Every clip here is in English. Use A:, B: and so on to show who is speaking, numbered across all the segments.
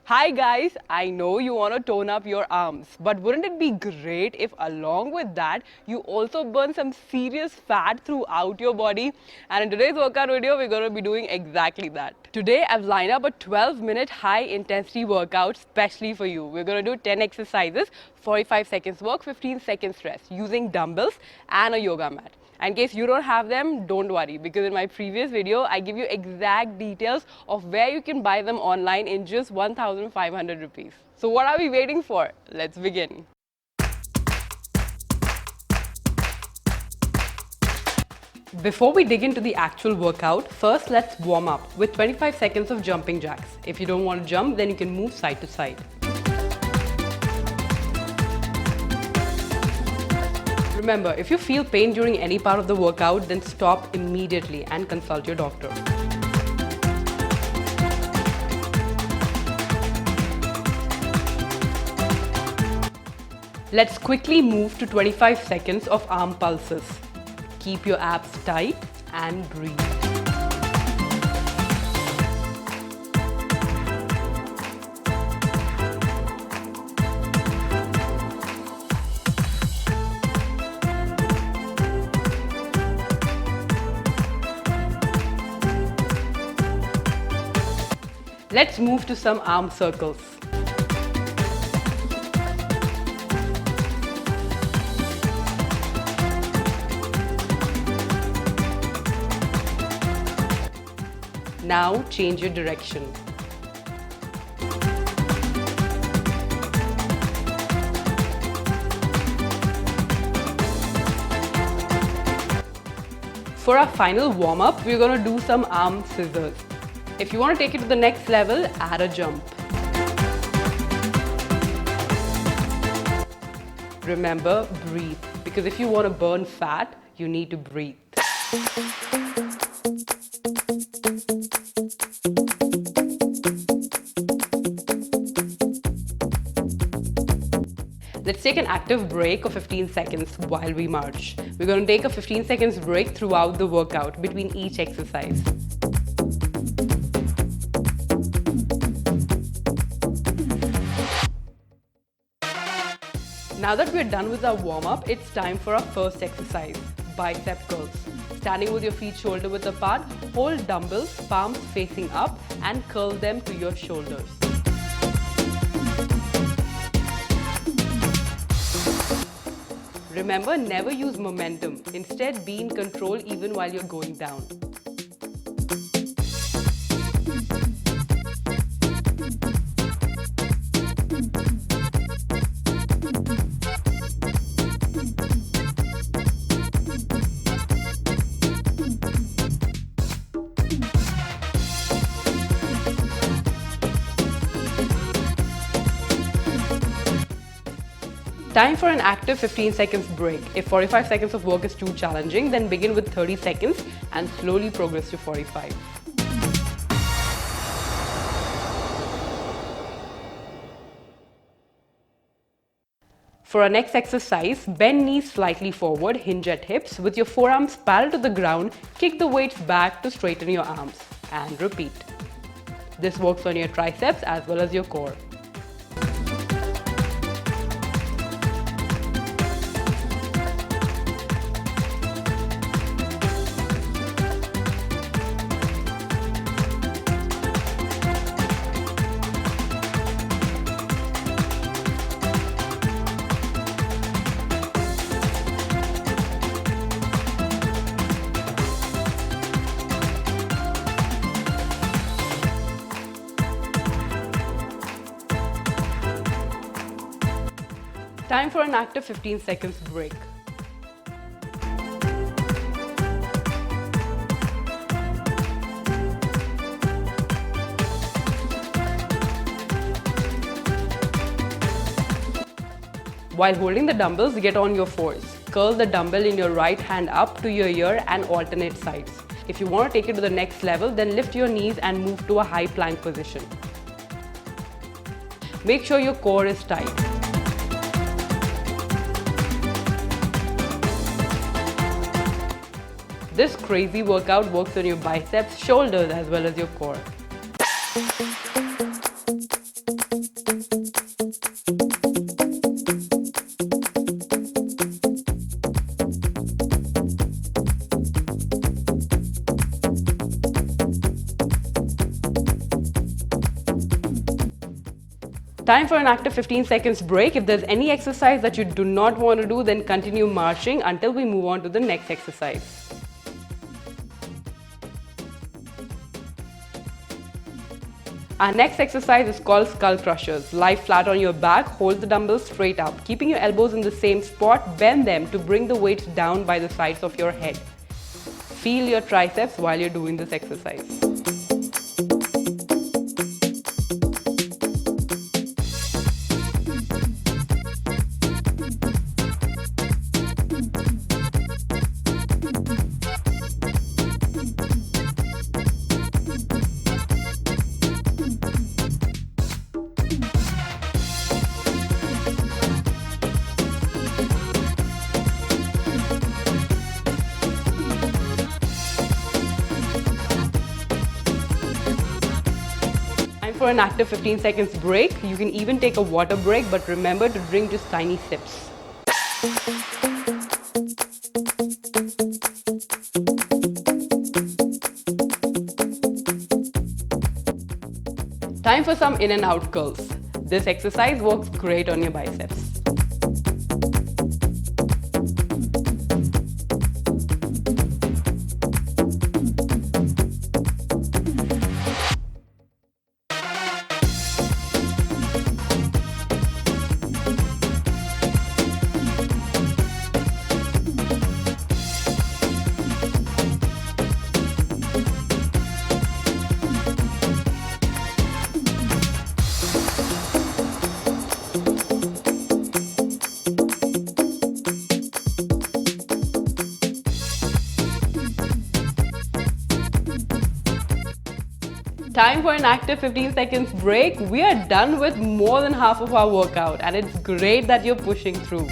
A: Hi guys, I know you want to tone up your arms, but wouldn't it be great if along with that you also burn some serious fat throughout your body? And in today's workout video, we're going to be doing exactly that. Today, I've lined up a 12-minute high-intensity workout specially for you. We're going to do 10 exercises, 45 seconds work, 15 seconds rest using dumbbells and a yoga mat. In case you don't have them, don't worry, because in my previous video, I give you exact details of where you can buy them online in just 1,500 rupees. So what are we waiting for? Let's begin. Before we dig into the actual workout, first let's warm up with 25 seconds of jumping jacks. If you don't want to jump, then you can move side to side. Remember, if you feel pain during any part of the workout, then stop immediately and consult your doctor. Let's quickly move to 25 seconds of arm pulses. Keep your abs tight and breathe. Let's move to some arm circles. Now change your direction. For our final warm-up, we're going to do some arm scissors. If you want to take it to the next level, add a jump. Remember, breathe, because if you want to burn fat, you need to breathe. Let's take an active break of 15 seconds while we march. We're going to take a 15 seconds break throughout the workout between each exercise. Now that we're done with our warm-up, it's time for our first exercise, bicep curls. Standing with your feet shoulder width apart, hold dumbbells, palms facing up, and curl them to your shoulders. Remember, never use momentum. Instead, be in control even while you're going down. Time for an active 15 seconds break. If 45 seconds of work is too challenging, then begin with 30 seconds and slowly progress to 45. For our next exercise, bend knees slightly forward, hinge at hips. With your forearms parallel to the ground, kick the weights back to straighten your arms. And repeat. This works on your triceps as well as your core. Time for an active 15 seconds break. While holding the dumbbells, get on your fours. Curl the dumbbell in your right hand up to your ear and alternate sides. If you want to take it to the next level, then lift your knees and move to a high plank position. Make sure your core is tight. This crazy workout works on your biceps, shoulders as well as your core. Time for an active 15 seconds break. If there's any exercise that you do not want to do, then continue marching until we move on to the next exercise. Our next exercise is called skull crushers. Lie flat on your back, hold the dumbbells straight up. Keeping your elbows in the same spot, bend them to bring the weights down by the sides of your head. Feel your triceps while you're doing this exercise. For an active 15 seconds break. You can even take a water break, but remember to drink just tiny sips. Time for some in and out curls. This exercise works great on your biceps. Time for an active 15 seconds break. We are done with more than half of our workout, and it's great that you're pushing through.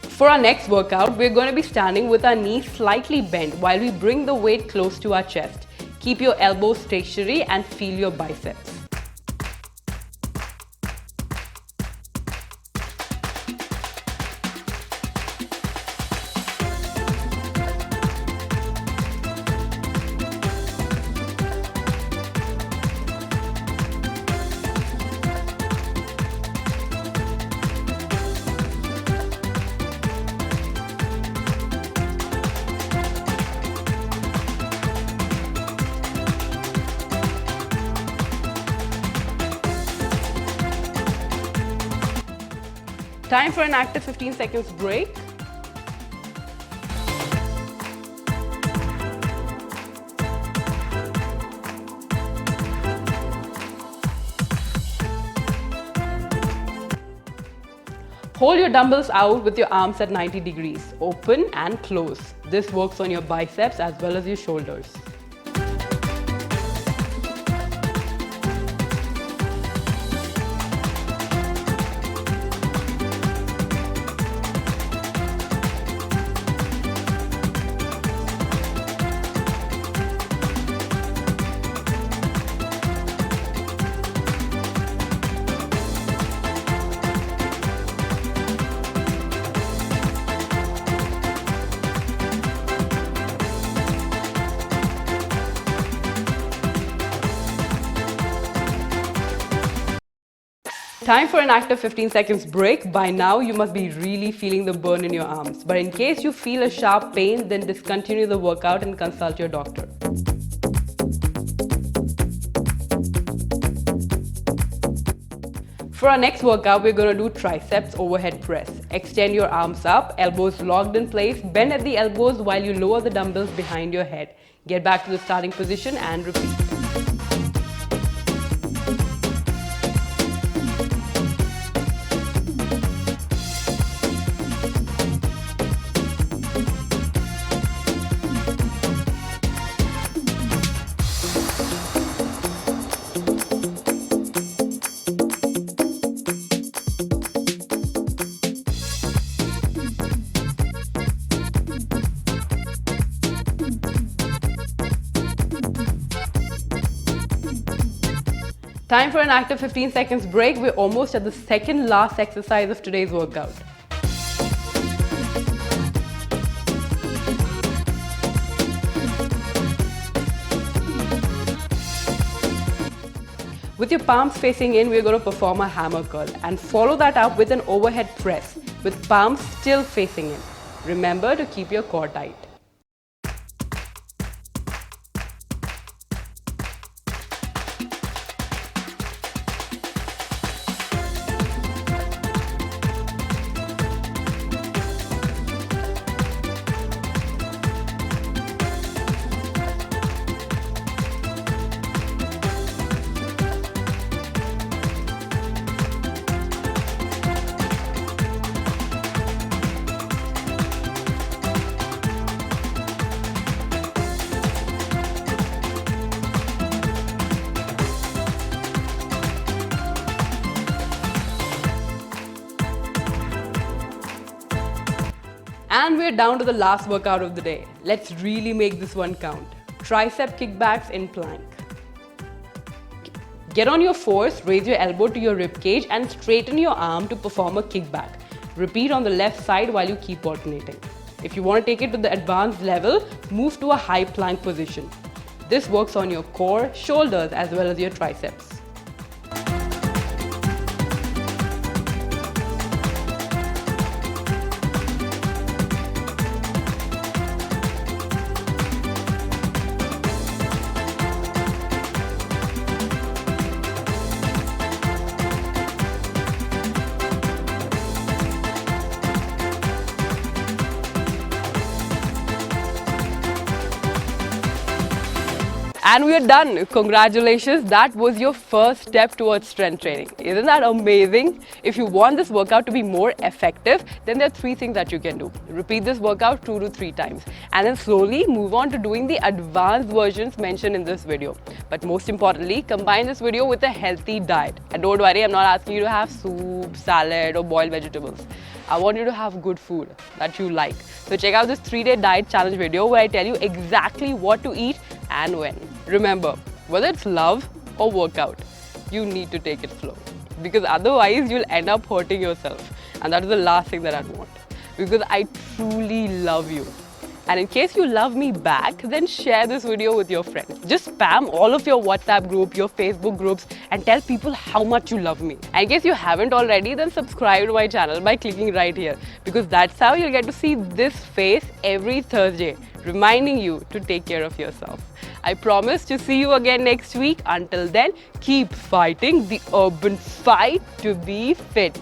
A: For our next workout, we're going to be standing with our knees slightly bent while we bring the weight close to our chest. Keep your elbows stationary and feel your biceps. Time for an active 15 seconds break. Hold your dumbbells out with your arms at 90 degrees. Open and close. This works on your biceps as well as your shoulders. Time for an active 15 seconds break. By now, you must be really feeling the burn in your arms. But in case you feel a sharp pain, then discontinue the workout and consult your doctor. For our next workout, we're going to do triceps overhead press. Extend your arms up, elbows locked in place, bend at the elbows while you lower the dumbbells behind your head. Get back to the starting position and repeat. Time for an active 15 seconds break. We're almost at the second last exercise of today's workout. With your palms facing in, we're going to perform a hammer curl and follow that up with an overhead press with palms still facing in. Remember to keep your core tight. And we're down to the last workout of the day. Let's really make this one count. Tricep kickbacks in plank. Get on your fours, raise your elbow to your rib cage and straighten your arm to perform a kickback. Repeat on the left side while you keep alternating. If you want to take it to the advanced level, move to a high plank position. This works on your core, shoulders as well as your triceps. And we are done. Congratulations, that was your first step towards strength training. Isn't that amazing? If you want this workout to be more effective, then there are 3 things that you can do. Repeat this workout 2 to 3 times and then slowly move on to doing the advanced versions mentioned in this video. But most importantly, combine this video with a healthy diet. And don't worry, I'm not asking you to have soup, salad or boiled vegetables. I want you to have good food that you like. So check out this 3-day diet challenge video where I tell you exactly what to eat and when. Remember, whether it's love or workout, you need to take it slow. Because otherwise you'll end up hurting yourself. And that is the last thing that I want. Because I truly love you. And in case you love me back, then share this video with your friends. Just spam all of your WhatsApp group, your Facebook groups and tell people how much you love me. And in case you haven't already, then subscribe to my channel by clicking right here. Because that's how you'll get to see this face every Thursday, reminding you to take care of yourself. I promise to see you again next week. Until then, keep fighting the urban fight to be fit.